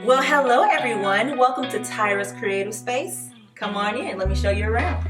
Well, hello everyone. Welcome to Tyra's Creative Space. Come on in, let me show you around.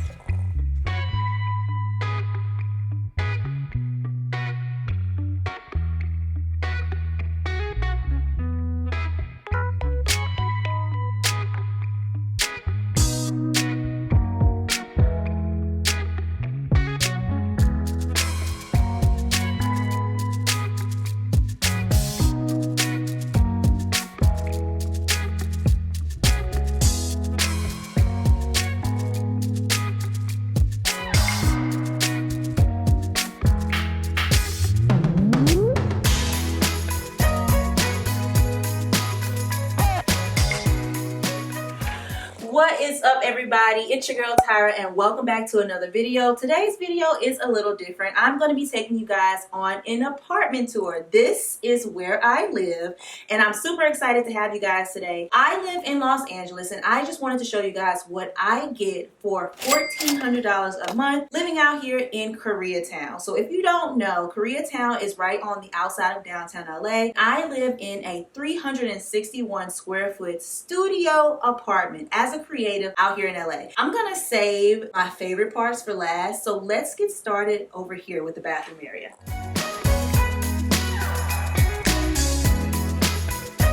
What is up everybody? It's your girl Tyra and welcome back to another video. Today's video is a little different. I'm going to be taking you guys on an apartment tour. This is where I live and I'm super excited to have you guys today. I live in Los Angeles and I just wanted to show you guys what I get for $1,400 a month living out here in Koreatown. So if you don't know, Koreatown is right on the outside of downtown LA. I live in a 361 square foot studio apartment as a creative out here in LA. I'm gonna save my favorite parts for last, so let's get started over here with the bathroom area.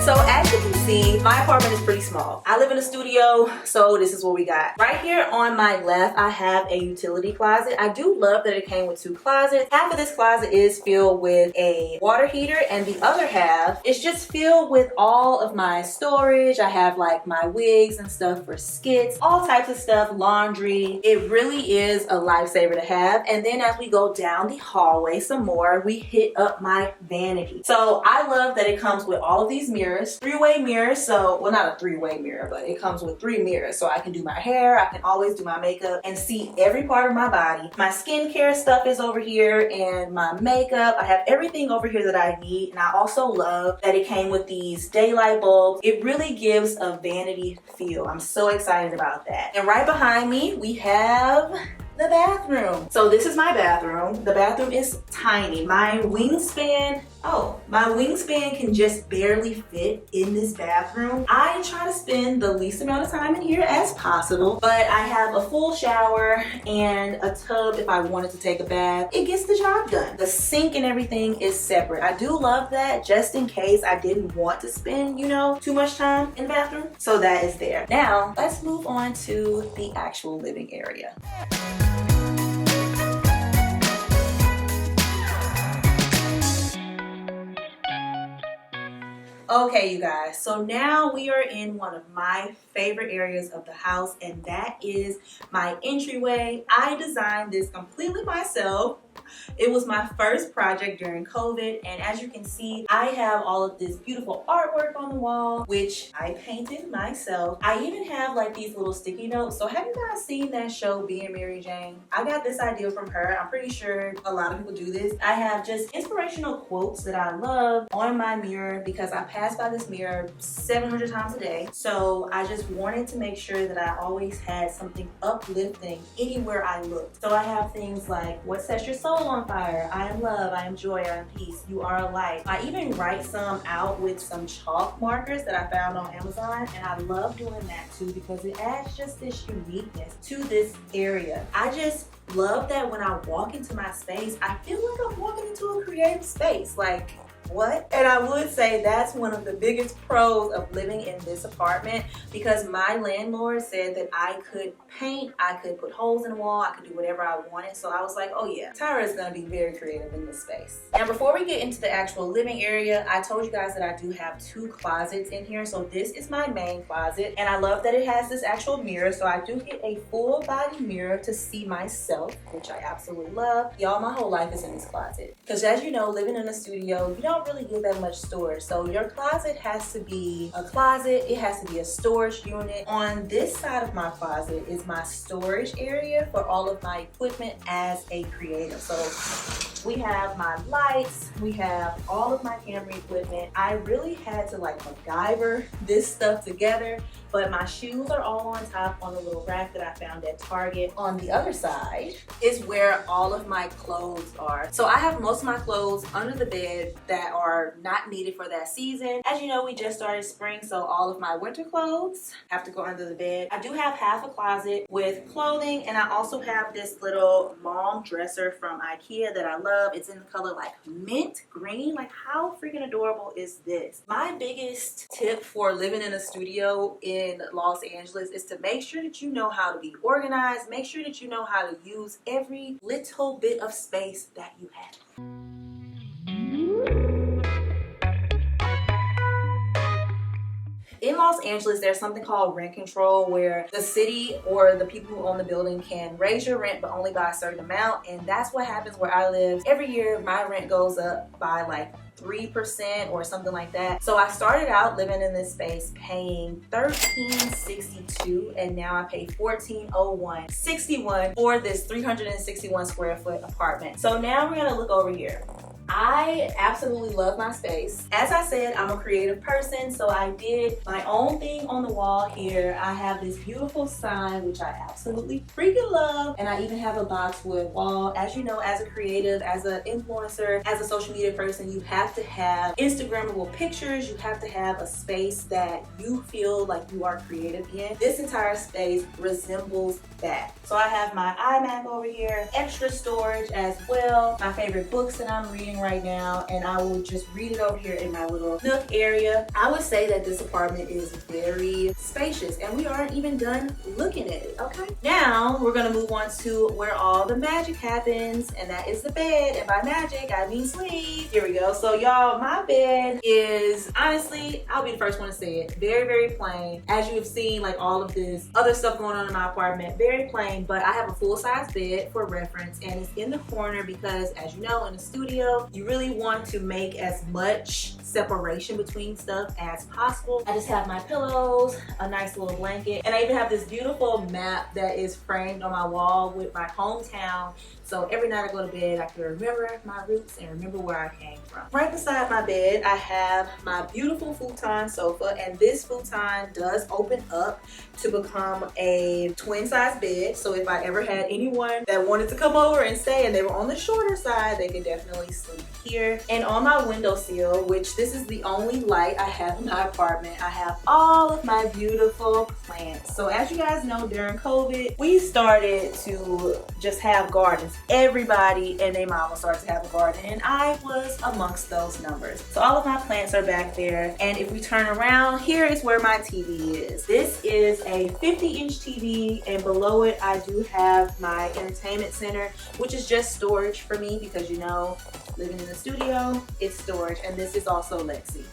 So as you can see, my apartment is pretty small. I live in a studio, so this is what we got. Right here on my left, I have a utility closet. I do love that it came with two closets. Half of this closet is filled with a water heater and the other half is just filled with all of my storage. I have like my wigs and stuff for skits, all types of stuff, laundry. It really is a lifesaver to have. And then as we go down the hallway some more, we hit up my vanity. So I love that it comes with all of these mirrors. Three-way mirrors, so well, not a three-way mirror, but it comes with 3 mirrors, so I can do my hair, I can always do my makeup and see every part of my body. My skincare stuff is over here and my makeup. I have everything over here that I need, and I also love that it came with these daylight bulbs. It really gives a vanity feel. I'm so excited about that. And right behind me we have the bathroom. So this is my bathroom. The bathroom is tiny. My wingspan can just barely fit in this bathroom. I try to spend the least amount of time in here as possible, but I have a full shower and a tub if I wanted to take a bath. It gets the job done. The sink and everything is separate. I do love that just in case I didn't want to spend, too much time in the bathroom. So that is there. Now, let's move on to the actual living area. Okay, you guys, so now we are in one of my favorite areas of the house, and that is my entryway. I designed this completely myself. It was my first project during COVID, and as you can see, I have all of this beautiful artwork on the wall, which I painted myself. I even have like these little sticky notes. So have you guys seen that show, Being Mary Jane? I got this idea from her. I'm pretty sure a lot of people do this. I have just inspirational quotes that I love on my mirror because I pass by this mirror 700 times a day. So I just wanted to make sure that I always had something uplifting anywhere I looked. So I have things like, what sets your soul on fire? I am love, I am joy, I am peace, you are a light. I even write some out with some chalk markers that I found on Amazon, and I love doing that too because it adds just this uniqueness to this area. I just love that when I walk into my space, I feel like I'm walking into a creative space. Like, what? And I would say that's one of the biggest pros of living in this apartment because my landlord said that I could paint, I could put holes in the wall, I could do whatever I wanted. So I was like, oh yeah, Tyra is gonna be very creative in this space. Now before we get into the actual living area, I told you guys that I do have 2 closets in here. So this is my main closet, and I love that it has this actual mirror. So I do get a full body mirror to see myself, which I absolutely love. Y'all, my whole life is in this closet. Because as you know, living in a studio, you don't really get that much storage. So your closet has to be a closet, it has to be a storage unit. On this side of my closet is my storage area for all of my equipment as a creative. So We have my lights, we have all of my camera equipment. I really had to like MacGyver this stuff together, but my shoes are all on top on a little rack that I found at Target. On the other side is where all of my clothes are. So I have most of my clothes under the bed that are not needed for that season. As you know, we just started spring, so all of my winter clothes have to go under the bed. I do have half a closet with clothing, and I also have this little mom dresser from IKEA that I love. It's in the color like mint green. Like, how freaking adorable is this? My biggest tip for living in a studio in Los Angeles is to make sure that you know how to be organized. Make sure that you know how to use every little bit of space that you have. In Los Angeles, there's something called rent control, where the city or the people who own the building can raise your rent but only by a certain amount. And that's what happens where I live. Every year my rent goes up by like 3% or something like that. So I started out living in this space paying $13.62, and now I pay $14.01.61 for this 361 square foot apartment. So now we're gonna look over here. I absolutely love my space. As I said, I'm a creative person, so I did my own thing on the wall here. I have this beautiful sign, which I absolutely freaking love, and I even have a boxwood wall. As you know, as a creative, as an influencer, as a social media person, you have to have Instagrammable pictures. You have to have a space that you feel like you are creative in. This entire space resembles that. So I have my iMac over here, extra storage as well, my favorite books that I'm reading right now, and I will just read it over here in my little nook area. I would say that this apartment is very spacious, and we aren't even done looking at it, okay? Now we're gonna move on to where all the magic happens, and that is the bed. And by magic, I mean sleep. Here we go. So y'all, my bed is, honestly, I'll be the first one to say it, very, very plain. As you have seen, like all of this other stuff going on in my apartment, very plain, but I have a full-size bed for reference, and it's in the corner because, as you know, in the studio, you really want to make as much separation between stuff as possible. I just have my pillows, a nice little blanket, and I even have this beautiful map that is framed on my wall with my hometown. So every night I go to bed, I can remember my roots and remember where I came from. Right beside my bed, I have my beautiful futon sofa, and this futon does open up to become a twin size bed. So if I ever had anyone that wanted to come over and stay and they were on the shorter side, they could definitely sleep here. And on my windowsill, which this is the only light I have in my apartment, I have all of my beautiful plants. So as you guys know, during COVID, we started to just have gardens. Everybody and their mama started to have a garden, and I was amongst those numbers. So all of my plants are back there, and if we turn around, here is where my TV is. This is a 50-inch TV, and below it I do have my entertainment center, which is just storage for me because, you know, living in the studio, it's storage. And this is also Lexi.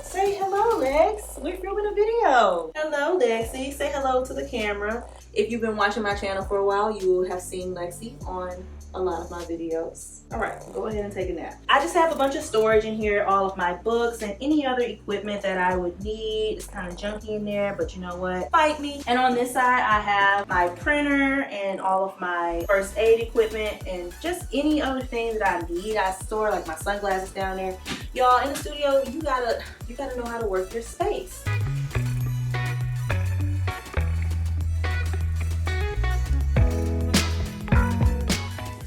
Say hello, Lex. We're filming a video. Hello, Lexi. Say hello to the camera. If you've been watching my channel for a while, you will have seen Lexi on a lot of my videos. All right, go ahead and take a nap. I just have a bunch of storage in here, all of my books and any other equipment that I would need. It's kind of junky in there, but you know what? Fight me. And on this side, I have my printer and all of my first aid equipment and just any other thing that I need. I store like my sunglasses down there. Y'all, in the studio, you gotta know how to work your space.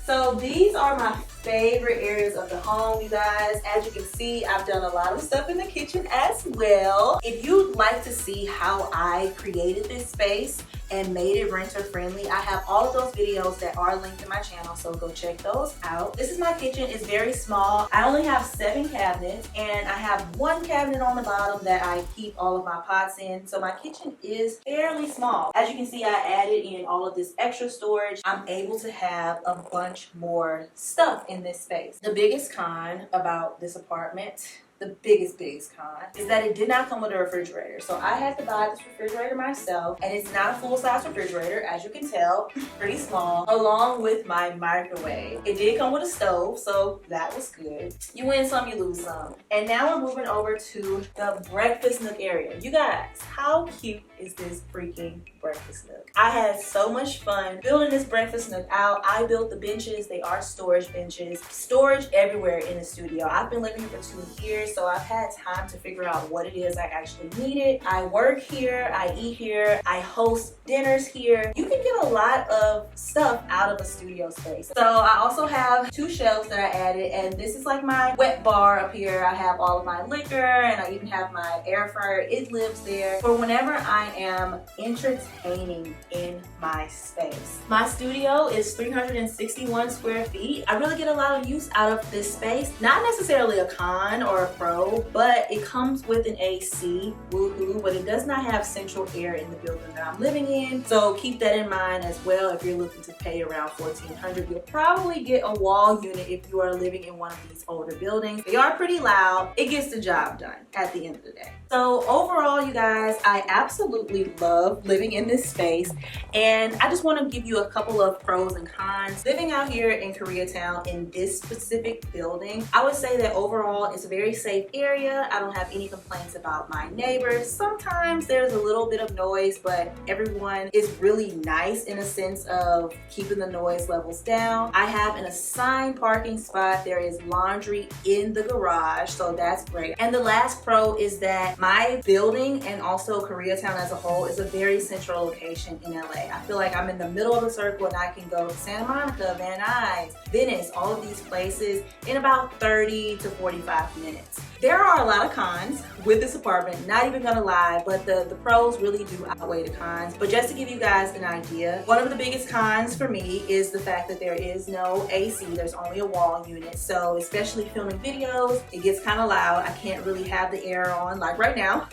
So these are my favorite areas of the home, you guys. As you can see, I've done a lot of stuff in the kitchen as well. If you'd like to see how I created this space and made it renter friendly, I have all of those videos that are linked in my channel, so go check those out. This is my kitchen. It's very small. I only have 7 cabinets, and I have 1 cabinet on the bottom that I keep all of my pots in. So my kitchen is fairly small. As you can see, I added in all of this extra storage. I'm able to have a bunch more stuff in this space. The biggest con about this apartment the biggest con is that it did not come with a refrigerator. So I had to buy this refrigerator myself, and it's not a full-size refrigerator, as you can tell, pretty small, along with my microwave. It did come with a stove, so that was good. You win some, you lose some. And now we're moving over to the breakfast nook area. You guys, how cute is this freaking breakfast nook? I had so much fun building this breakfast nook out. I built the benches. They are storage benches. Storage everywhere in the studio. I've been living here for 2 years, so I've had time to figure out what it is I actually needed. I work here, I eat here, I host dinners here. You can get a lot of stuff out of a studio space. So I also have 2 shelves that I added, and this is like my wet bar up here. I have all of my liquor, and I even have my air fryer. It lives there for whenever I am entertaining in my space. My studio is 361 square feet. I really get a lot of use out of this space. Not necessarily a con or a pro, but it comes with an AC, woohoo, but it does not have central air in the building that I'm living in. So keep that in mind as well. If you're looking to pay around $1,400, you'll probably get a wall unit if you are living in one of these older buildings. They are pretty loud. It gets the job done at the end of the day. So overall, you guys, I absolutely love living in this space, and I just want to give you a couple of pros and cons. Living out here in Koreatown in this specific building, I would say that overall it's a very safe area. I don't have any complaints about my neighbors. Sometimes there's a little bit of noise, but everyone is really nice in a sense of keeping the noise levels down. I have an assigned parking spot. There is laundry in the garage, so that's great. And the last pro is that my building and also Koreatown as a whole is a very central location in LA. I feel like I'm in the middle of the circle, and I can go to Santa Monica, Van Nuys, Venice, all of these places in about 30 to 45 minutes. There are a lot of cons with this apartment, not even gonna lie, but the pros really do outweigh the cons. But just to give you guys an idea, one of the biggest cons for me is the fact that there is no AC. There's only a wall unit. So especially filming videos, it gets kind of loud. I can't really have the air on like right now.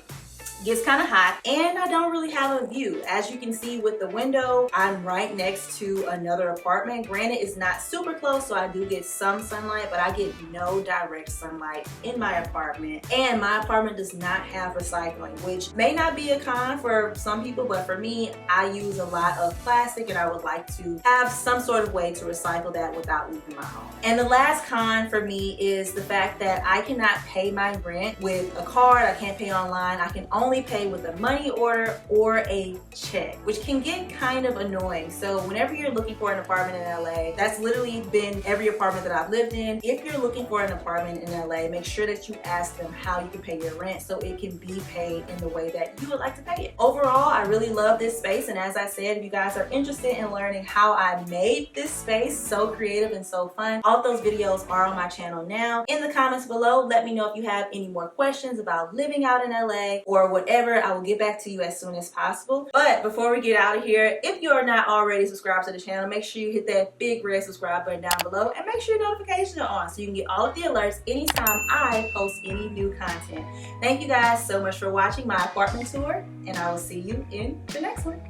Gets kind of hot, and I don't really have a view. As you can see with the window, I'm right next to another apartment. Granted, it's not super close, so I do get some sunlight, but I get no direct sunlight in my apartment. And my apartment does not have recycling, which may not be a con for some people, but for me, I use a lot of plastic, and I would like to have some sort of way to recycle that without leaving my home. And the last con for me is the fact that I cannot pay my rent with a card. I can't pay online. I can only pay with a money order or a check, which can get kind of annoying. So whenever you're looking for an apartment in LA, that's literally been every apartment that I've lived in. If you're looking for an apartment in LA, make sure that you ask them how you can pay your rent so it can be paid in the way that you would like to pay it. Overall, I really love this space, and as I said, if you guys are interested in learning how I made this space so creative and so fun, all of those videos are on my channel now. In the comments below, let me know if you have any more questions about living out in LA or whatever. I will get back to you as soon as possible. But before we get out of here, if you are not already subscribed to the channel, make sure you hit that big red subscribe button down below, and make sure your notifications are on so you can get all of the alerts anytime I post any new content. Thank you guys so much for watching my apartment tour, and I will see you in the next one.